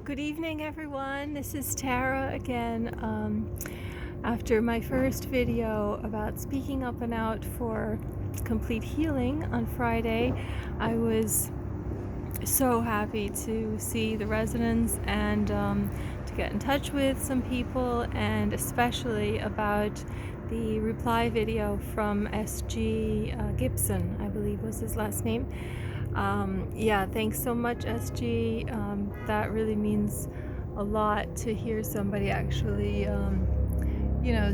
Good evening, everyone. This is Tara again. After my first video about speaking up and out for complete healing on Friday, I was so happy to see the resonance and to get in touch with some people, and especially about the reply video from SG Gibson, I believe was his last name. Yeah, thanks so much, SG. That really means a lot to hear somebody actually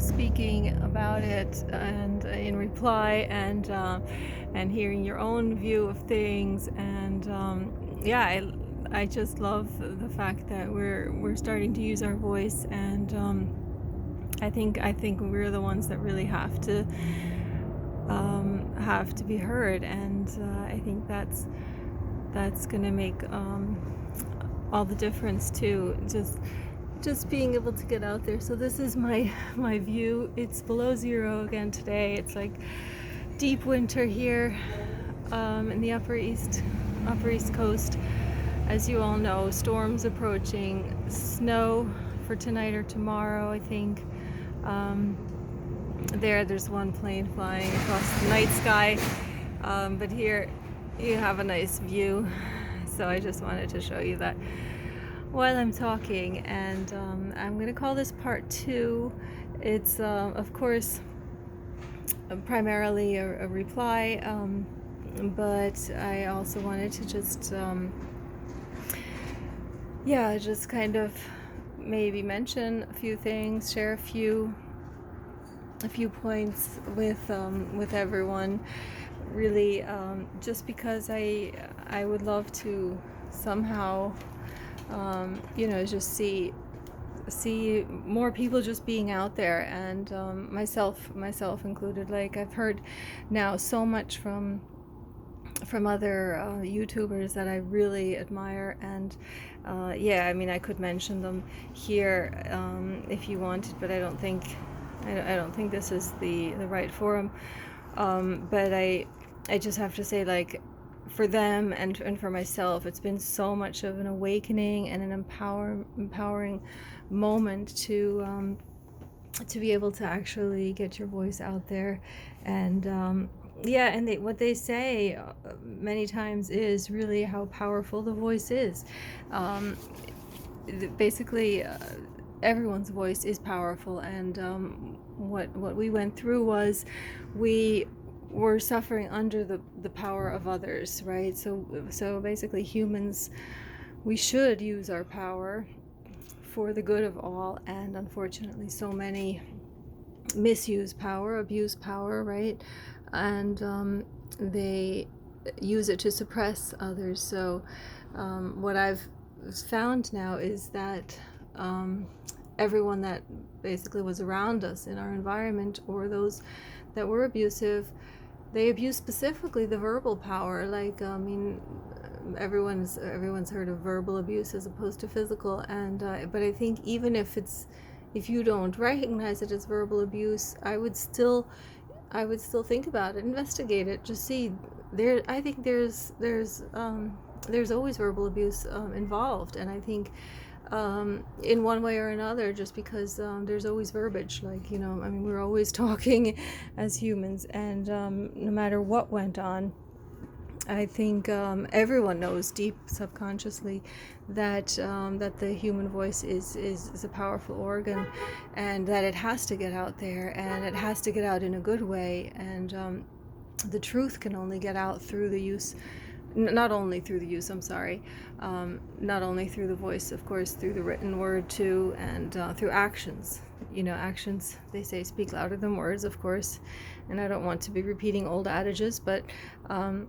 speaking about it and in reply, and hearing your own view of things. And yeah, I just love the fact that we're starting to use our voice, and I think we're the ones that really have to be heard, and I think that's going to make all the difference too. Just being able to get out there. So this is my view. It's below zero again today. It's like deep winter here in the upper east coast. As you all know, storms approaching, snow for tonight or tomorrow, I think. There's one plane flying across the night sky, but here you have a nice view. So I just wanted to show you that while I'm talking, and I'm going to call this part 2. It's of course primarily a reply, but I also wanted to just just kind of maybe mention a few things, share a few points with everyone, really, just because I would love to somehow just see more people just being out there, and myself included. Like, I've heard now so much from other YouTubers that I really admire, and I could mention them here if you wanted, but I don't think this is the right forum. But I just have to say, like, for them and for myself, it's been so much of an awakening and an empowering moment to be able to actually get your voice out there. And what they say many times is really how powerful the voice is. Basically, everyone's voice is powerful, and what we went through was we were suffering under the power of others, right? So basically, humans, we should use our power for the good of all, and unfortunately so many misuse power, abuse power, right? And they use it to suppress others. So what I've found now is that everyone that basically was around us in our environment, or those that were abusive, they abuse specifically the verbal power. Like, everyone's heard of verbal abuse as opposed to physical, and but I think even if you don't recognize it as verbal abuse, I would still think about it, investigate it, just see. I think there's always verbal abuse involved, and I think in one way or another, just because there's always verbiage. Like, we're always talking as humans, and no matter what went on, I think everyone knows deep subconsciously that the human voice is a powerful organ, and that it has to get out there, and it has to get out in a good way. And the truth can only get out through the use, not only through the voice, of course, through the written word too, and through actions. Actions, they say, speak louder than words, of course. And I don't want to be repeating old adages, but so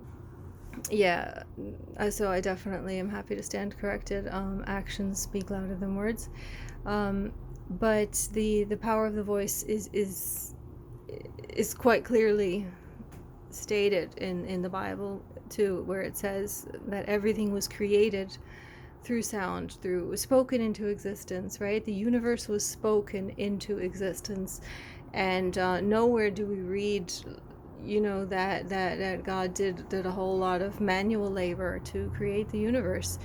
I definitely am happy to stand corrected. Actions speak louder than words. But the power of the voice is quite clearly stated in the Bible too, where it says that everything was created through sound, was spoken into existence, right? The universe was spoken into existence, and nowhere do we read that God did a whole lot of manual labor to create the universe.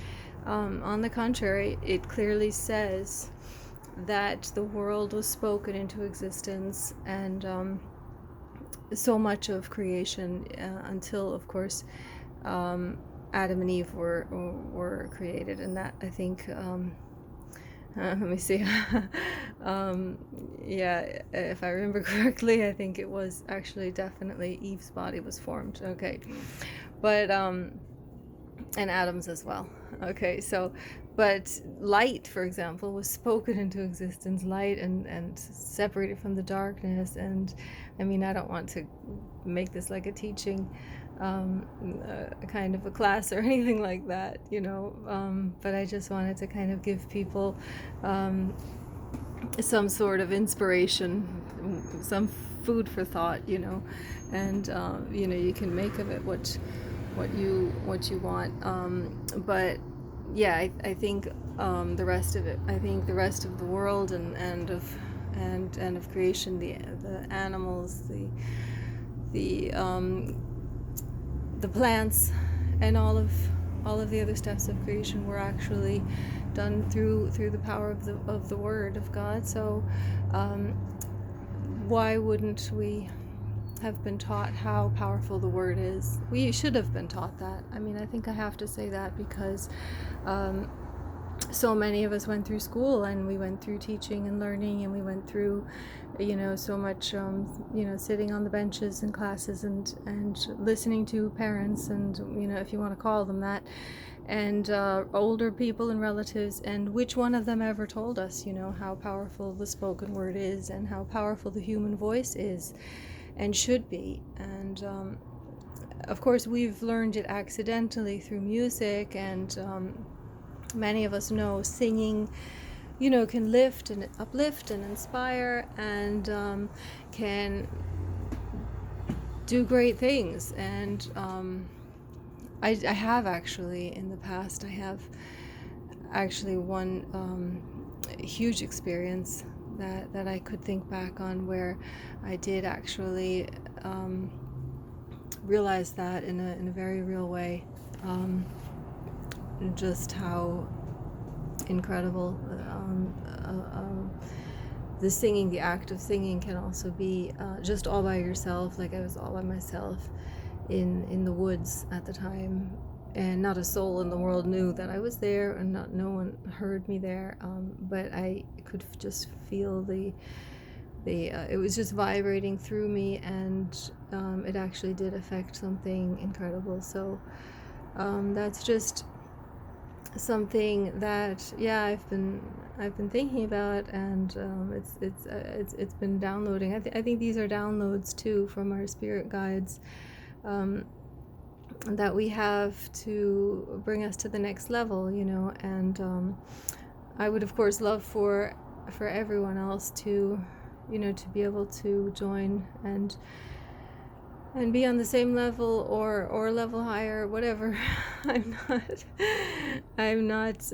On the contrary, it clearly says that the world was spoken into existence, and so much of creation, until, of course, Adam and Eve were created, and that, I think, let me see. Yeah, if I remember correctly, I think it was actually definitely Eve's body was formed. Okay, but and Adam's as well. Okay, so, but light, for example, was spoken into existence. Light and separated from the darkness. And I mean, I don't want to make this like a teaching, kind of a class or anything like that, but I just wanted to kind of give people some sort of inspiration, some food for thought, and you can make of it what you want, but yeah, I think the rest of it, I think the rest of the world and of creation, the animals, the plants, and all of the other steps of creation were actually done through the power of the Word of God. So why wouldn't we have been taught how powerful the Word is? We should have been taught that. I mean, I think I have to say that because so many of us went through school, and we went through teaching and learning, and we went through so much sitting on the benches in classes and listening to parents, and if you want to call them that, and older people and relatives, and which one of them ever told us how powerful the spoken word is, and how powerful the human voice is and should be. And of course, we've learned it accidentally through music, and many of us know singing can lift and uplift and inspire, and can do great things. And I have actually, in the past, I have actually one huge experience that I could think back on, where I did actually realize that in a very real way, just how incredible the singing, the act of singing, can also be just all by yourself. Like, I was all by myself in the woods at the time, and not a soul in the world knew that I was there, and no one heard me there, but I could just feel it was just vibrating through me, and it actually did affect something incredible. So that's just something that I've been thinking about, and it's been downloading. I think these are downloads too from our spirit guides, that we have to bring us to the next level, and I would, of course, love for everyone else to to be able to join and be on the same level, or level higher, whatever. I'm not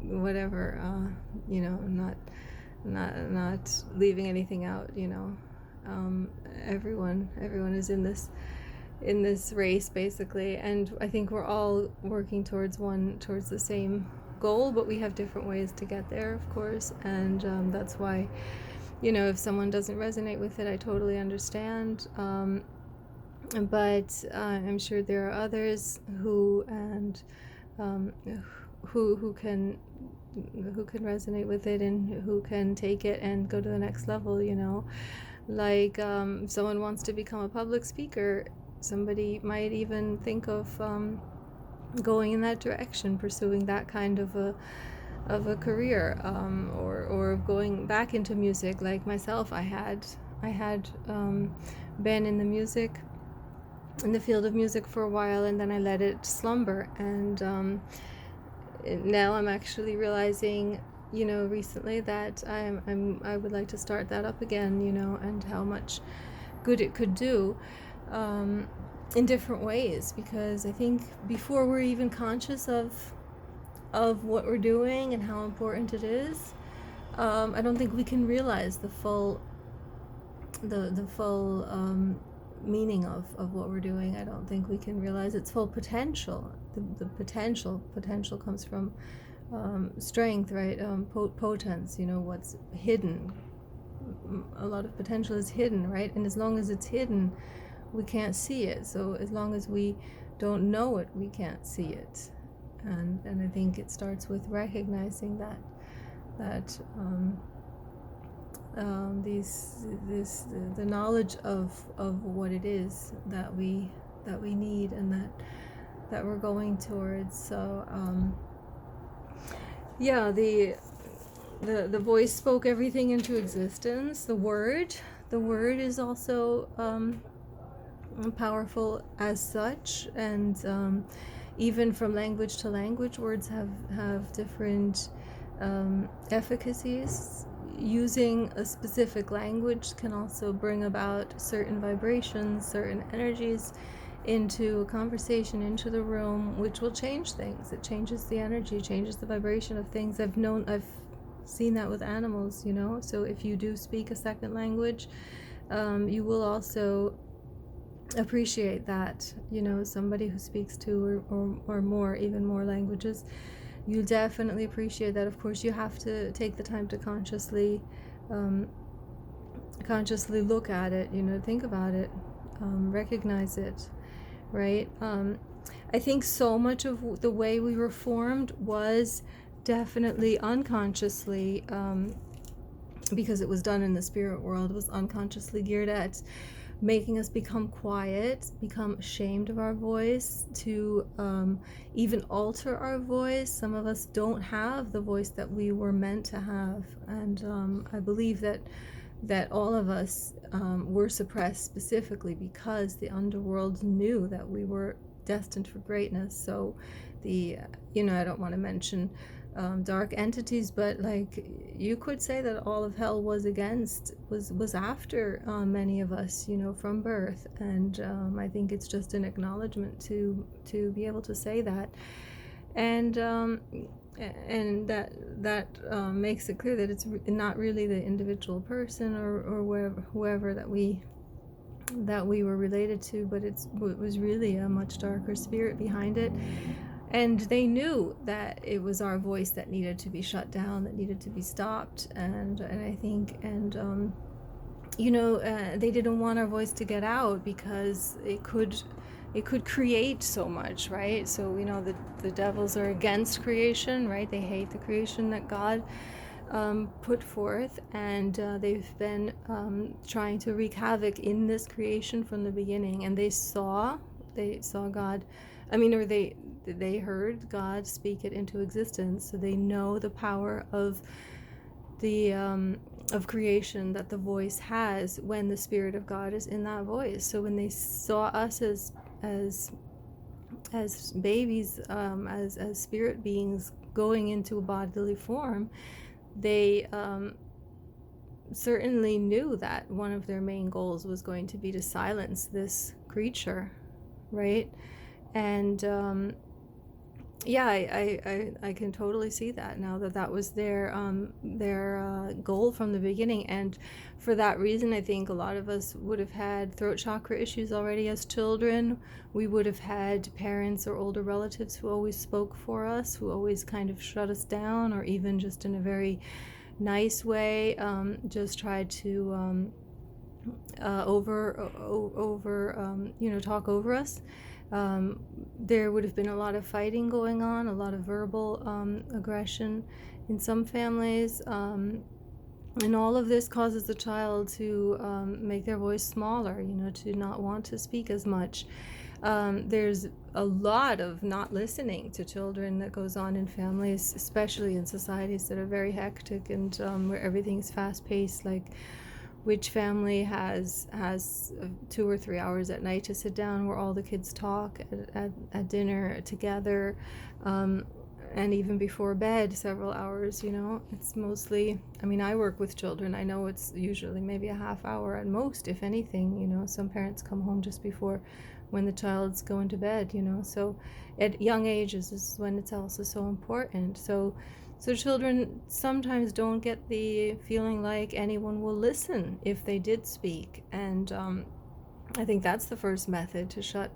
whatever, not leaving anything out. Everyone is in this race, basically, and I think we're all working towards the same goal, but we have different ways to get there, of course, and that's why if someone doesn't resonate with it, I totally understand, but I'm sure there are others who can resonate with it, and who can take it and go to the next level. Like, if someone wants to become a public speaker, somebody might even think of going in that direction, pursuing that kind of a career, or going back into music. Like myself, I had been in the field of music for a while, and then I let it slumber, and now I'm actually realizing recently that I would like to start that up again, and how much good it could do in different ways, because I think before we're even conscious of what we're doing and how important it is, I don't think we can realize the full meaning of what we're doing. I don't think we can realize its full potential. The potential comes from strength, right? Potence, what's hidden. A lot of potential is hidden, right? And as long as it's hidden, we can't see it. So as long as we don't know it, we can't see it. And I think it starts with recognizing that the knowledge of what it is that we need, and that we're going towards. So yeah, the voice spoke everything into existence. The word is also powerful as such, and even from language to language, words have different efficacies. Using a specific language can also bring about certain vibrations, certain energies into a conversation, into the room, which will change things. It changes the energy, changes the vibration of things. I've seen that with animals, so if you do speak a second language, you will also appreciate that. Somebody who speaks two or more, even more languages, you definitely appreciate that. Of course, you have to take the time to consciously look at it, think about it, recognize it, right? I think so much of the way we were formed was definitely unconsciously, because it was done in the spirit world, was unconsciously geared at making us become quiet, become ashamed of our voice, to even alter our voice. Some of us don't have the voice that we were meant to have, and I believe that all of us were suppressed specifically because the underworld knew that we were destined for greatness. So I don't want to mention dark entities, but like, you could say that all of hell was after many of us, from birth. And I think it's just an acknowledgement to be able to say that, and that makes it clear that it's not really the individual person or whoever that we were related to, but it was really a much darker spirit behind it. And they knew that it was our voice that needed to be shut down, that needed to be stopped. And I think, they didn't want our voice to get out because it could create so much, right? So the devils are against creation, right? They hate the creation that God put forth, and they've been trying to wreak havoc in this creation from the beginning. And they saw God, or they heard God speak it into existence. So they know the power of the of creation that the voice has when the Spirit of God is in that voice. So when they saw us as babies, as spirit beings going into a bodily form, they certainly knew that one of their main goals was going to be to silence this creature, right? And I can totally see that now, that was their goal from the beginning. And for that reason, I think a lot of us would have had throat chakra issues already as children. We would have had parents or older relatives who always spoke for us, who always kind of shut us down, or even just in a very nice way, just tried to talk over us. There would have been a lot of fighting going on, a lot of verbal aggression in some families, and all of this causes the child to make their voice smaller, to not want to speak as much. There's a lot of not listening to children that goes on in families, especially in societies that are very hectic and where everything's fast-paced. Like, which family has 2 or 3 hours at night to sit down where all the kids talk at dinner together, and even before bed, several hours? It's mostly, I work with children. I know it's usually maybe a half hour at most, if anything. Some parents come home just before, when the child's going to bed, so at young ages is when it's also so important. So children sometimes don't get the feeling like anyone will listen if they did speak. And I think that's the first method to shut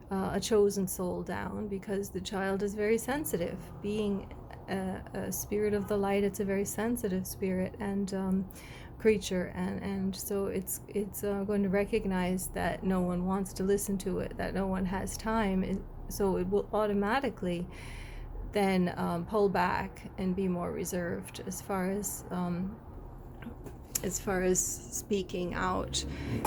a chosen soul down, because the child is very sensitive. Being a spirit of the light, it's a very sensitive spirit and creature, and so it's going to recognize that no one wants to listen to it, that no one has time, so it will automatically then pull back and be more reserved as far as speaking out,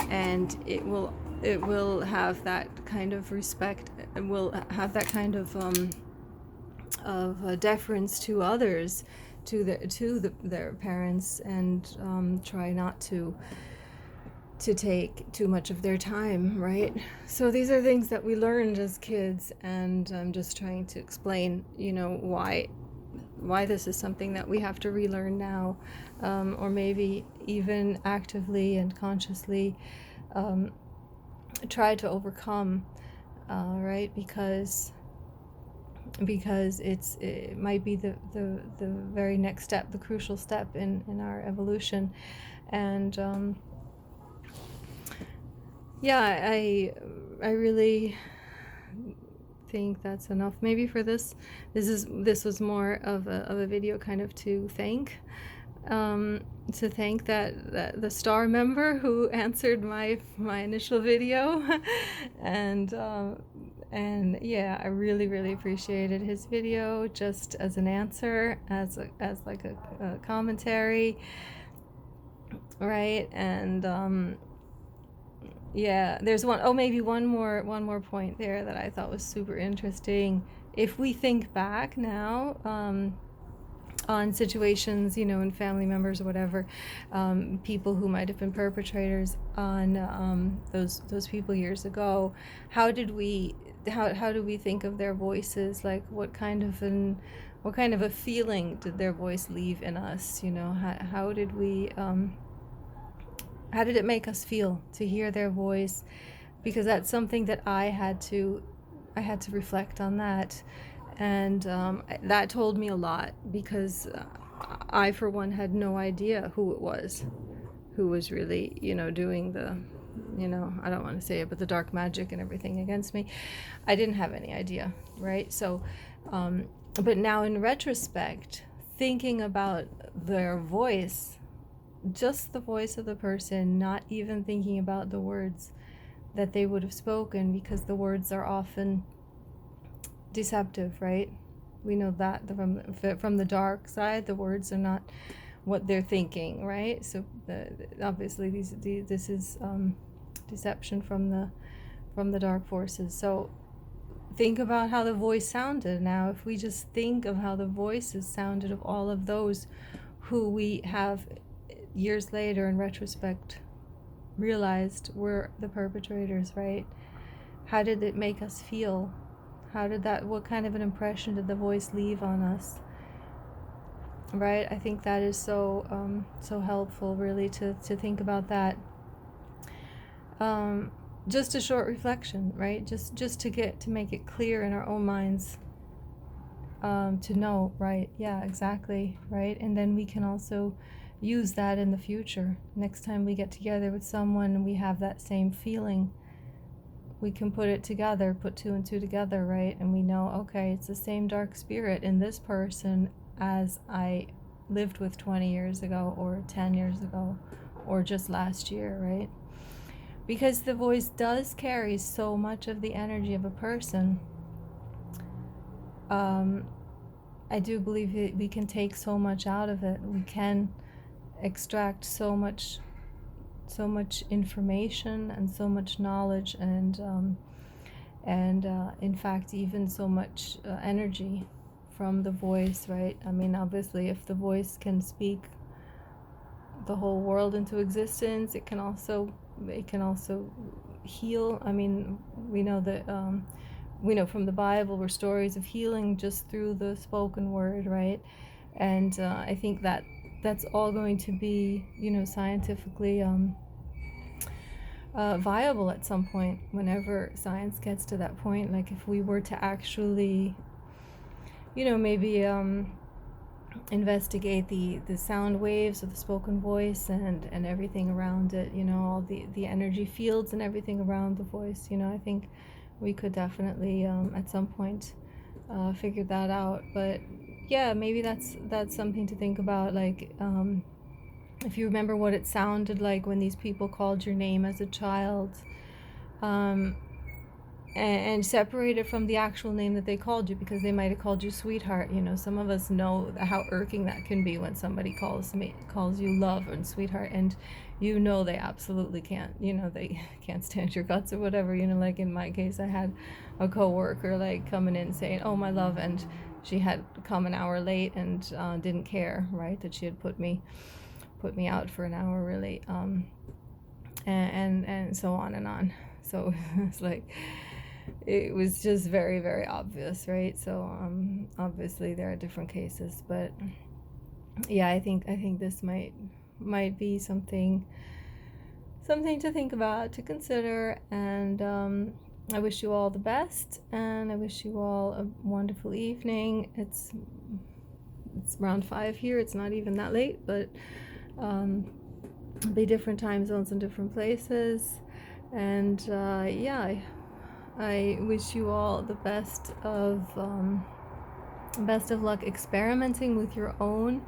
and it will have that kind of respect, and will have that kind of deference to others, to their parents, and try not to take too much of their time, right? So these are things that we learned as kids, and I'm just trying to explain, why this is something that we have to relearn now, or maybe even actively and consciously try to overcome, right? Because it might be the very next step, the crucial step in our evolution. And yeah, I really think that's enough maybe for this. This was more of a video kind of to thank that the star member who answered my initial video, and yeah, I really appreciated his video, just as an answer, as like a commentary, right? And yeah, there's maybe one more point there that I thought was super interesting. If we think back now, on situations, and family members or whatever, people who might have been perpetrators on those people years ago, how do we think of their voices? Like, what kind of a feeling did their voice leave in us? How did it make us feel to hear their voice? Because that's something that I had to reflect on that. And that told me a lot, because I, for one, had no idea who it was who was really, doing the, I don't want to say it, but the dark magic and everything against me. I didn't have any idea, right? So, but now in retrospect, thinking about their voice, just the voice of the person, not even thinking about the words that they would have spoken, because the words are often deceptive, right? We know that from the dark side, the words are not what they're thinking, right? So obviously this is deception from the dark forces. So think about how the voice sounded. Now, if we just think of how the voices sounded of all of those who we have years later in retrospect realized were the perpetrators, right? How did it make us feel? What kind of an impression did the voice leave on us? Right? I think that is so helpful, really, to think about that. Just a short reflection, right? Just to make it clear in our own minds, to know, right? Yeah, exactly, right? And then we can also use that in the future. Next time we get together with someone and we have that same feeling, we can put it together, put two and two together, right? And we know, okay, it's the same dark spirit in this person as I lived with 20 years ago, or 10 years ago, or just last year, right? Because the voice does carry so much of the energy of a person. I do believe we can take so much out of it. We can extract so much information and so much knowledge, and in fact even so much energy from the voice, right? I mean, obviously, if the voice can speak the whole world into existence, it can also heal. I mean, we know that we know from the Bible were stories of healing just through the spoken word, right? And I think that's all going to be, scientifically viable at some point, whenever science gets to that point. Like, if we were to actually, maybe investigate the sound waves of the spoken voice and everything around it, you know, all the energy fields and everything around the voice. You know, I think we could definitely at some point figure that out. But yeah, maybe that's something to think about, like if you remember what it sounded like when these people called your name as a child, um, and separate it from the actual name that they called you, because they might have called you sweetheart. You know, some of us know how irking that can be when somebody calls you love and sweetheart, and you know they absolutely can't, you know, they can't stand your guts or whatever. You know, like in my case, I had a coworker like coming in saying, "Oh, my love," and she had come an hour late and didn't care, right, that she had put me out for an hour really, and so on and on. So it's like, it was just very, very obvious, right? So obviously there are different cases, but yeah, I think this might be something to think about, to consider. And I wish you all the best, and I wish you all a wonderful evening. It's around 5 here. It's not even that late, but be different time zones in different places. And yeah, I wish you all the best of luck experimenting with your own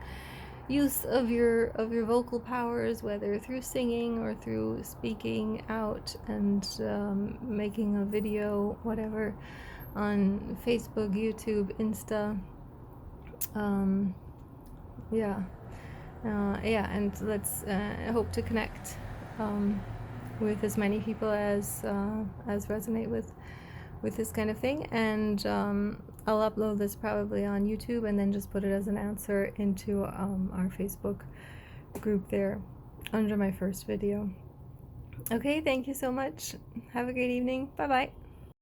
use of your vocal powers, whether through singing or through speaking out and making a video, whatever, on Facebook, YouTube, Insta. Yeah. Yeah, and let's hope to connect with as many people as resonate with this kind of thing. And I'll upload this probably on YouTube and then just put it as an answer into our Facebook group there under my first video. Okay, thank you so much. Have a great evening. Bye bye.